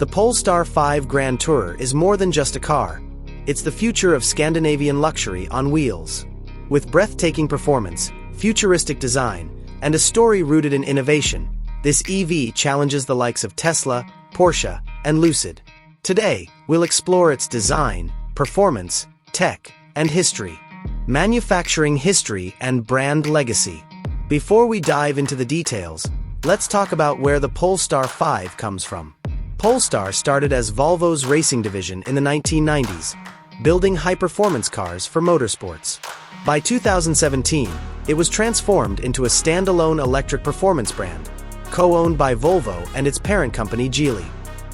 The Polestar 5 Grand Tourer is more than just a car. It's the future of Scandinavian luxury on wheels. With breathtaking performance, futuristic design, and a story rooted in innovation, this EV challenges the likes of Tesla, Porsche, and Lucid. Today, we'll explore its design, performance, tech, and history. Manufacturing history and brand legacy. Before we dive into the details, let's talk about where the Polestar 5 comes from. Polestar started as Volvo's racing division in the 1990s, building high-performance cars for motorsports. By 2017, it was transformed into a standalone electric performance brand, co-owned by Volvo and its parent company Geely.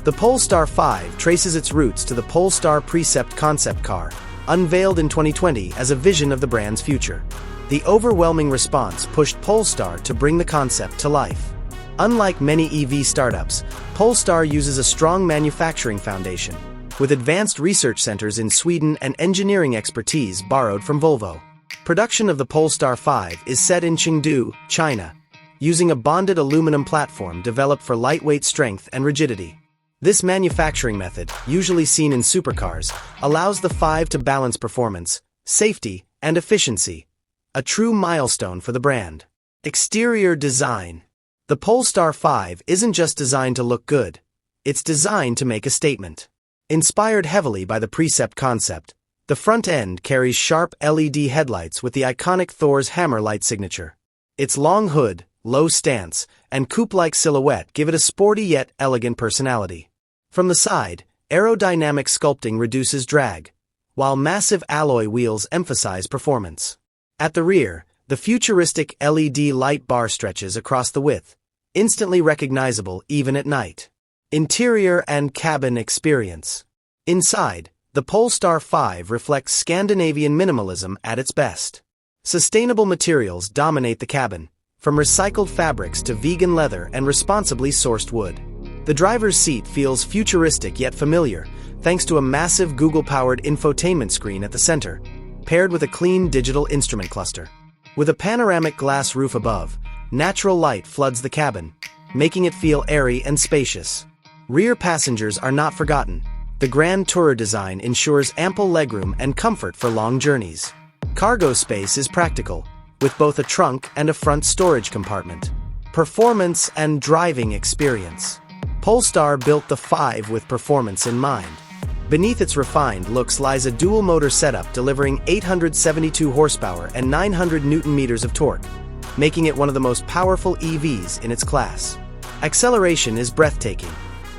The Polestar 5 traces its roots to the Polestar Precept concept car, unveiled in 2020 as a vision of the brand's future. The overwhelming response pushed Polestar to bring the concept to life. Unlike many EV startups, Polestar uses a strong manufacturing foundation, with advanced research centers in Sweden and engineering expertise borrowed from Volvo. Production of the Polestar 5 is set in Chengdu, China, using a bonded aluminum platform developed for lightweight strength and rigidity. This manufacturing method, usually seen in supercars, allows the 5 to balance performance, safety, and efficiency, a true milestone for the brand. Exterior design. The Polestar 5 isn't just designed to look good, it's designed to make a statement. Inspired heavily by the Precept concept, the front end carries sharp LED headlights with the iconic Thor's hammer light signature. Its long hood, low stance, and coupe-like silhouette give it a sporty yet elegant personality. From the side, aerodynamic sculpting reduces drag, while massive alloy wheels emphasize performance. At the rear, the futuristic LED light bar stretches across the width, instantly recognizable even at night. Interior and cabin experience. Inside, the Polestar 5 reflects Scandinavian minimalism at its best. Sustainable materials dominate the cabin, from recycled fabrics to vegan leather and responsibly sourced wood. The driver's seat feels futuristic yet familiar, thanks to a massive Google-powered infotainment screen at the center, paired with a clean digital instrument cluster. With a panoramic glass roof above, natural light floods the cabin, making it feel airy and spacious. Rear passengers are not forgotten. The Grand Tourer design ensures ample legroom and comfort for long journeys. Cargo space is practical, with both a trunk and a front storage compartment. Performance and driving experience. Polestar built the 5 with performance in mind. Beneath its refined looks lies a dual-motor setup delivering 872 horsepower and 900 newton-meters of torque, making it one of the most powerful EVs in its class. Acceleration is breathtaking,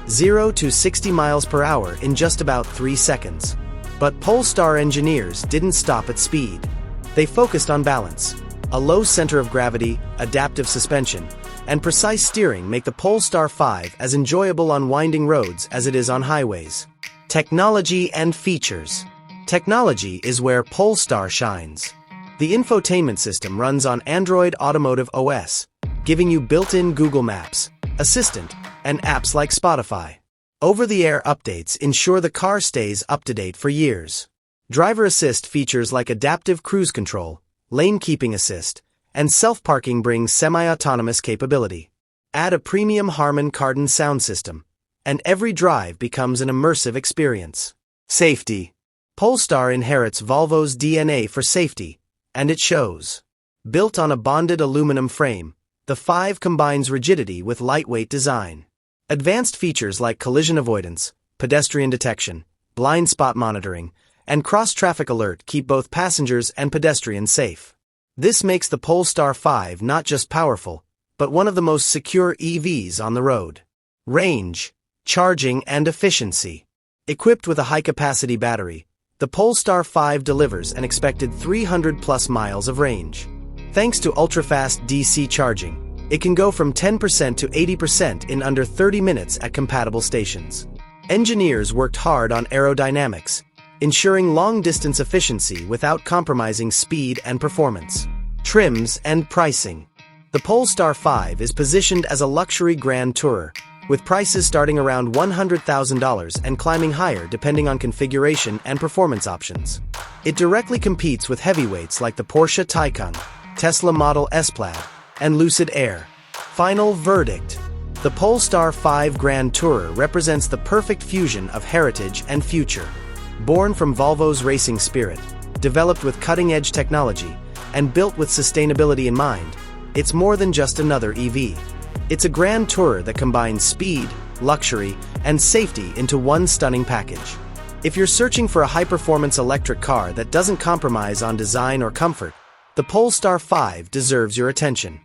0 to 60 miles per hour in just about 3 seconds. But Polestar engineers didn't stop at speed. They focused on balance. A low center of gravity, adaptive suspension, and precise steering make the Polestar 5 as enjoyable on winding roads as it is on highways. Technology and features. Technology is where Polestar shines. The infotainment system runs on Android Automotive OS, giving you built-in Google Maps, Assistant, and apps like Spotify. Over-the-air updates ensure the car stays up-to-date for years. Driver assist features like adaptive cruise control, lane keeping assist, and self-parking brings semi-autonomous capability. Add a premium Harman Kardon sound system, and every drive becomes an immersive experience. Safety. Polestar inherits Volvo's DNA for safety, and it shows. Built on a bonded aluminum frame, the 5 combines rigidity with lightweight design. Advanced features like collision avoidance, pedestrian detection, blind spot monitoring, and cross-traffic alert keep both passengers and pedestrians safe. This makes the Polestar 5 not just powerful, but one of the most secure EVs on the road. Range, charging, and efficiency. Equipped with a high-capacity battery, the Polestar 5 delivers an expected 300-plus miles of range. Thanks to ultra-fast DC charging, it can go from 10% to 80% in under 30 minutes at compatible stations. Engineers worked hard on aerodynamics, ensuring long-distance efficiency without compromising speed and performance. Trims and pricing. The Polestar 5 is positioned as a luxury Grand Tourer, with prices starting around $100,000 and climbing higher depending on configuration and performance options. It directly competes with heavyweights like the Porsche Taycan, Tesla Model S Plaid, and Lucid Air. Final verdict. The Polestar 5 Grand Tourer represents the perfect fusion of heritage and future. Born from Volvo's racing spirit, developed with cutting-edge technology, and built with sustainability in mind, it's more than just another EV. It's a Grand Tourer that combines speed, luxury, and safety into one stunning package. If you're searching for a high-performance electric car that doesn't compromise on design or comfort, the Polestar 5 deserves your attention.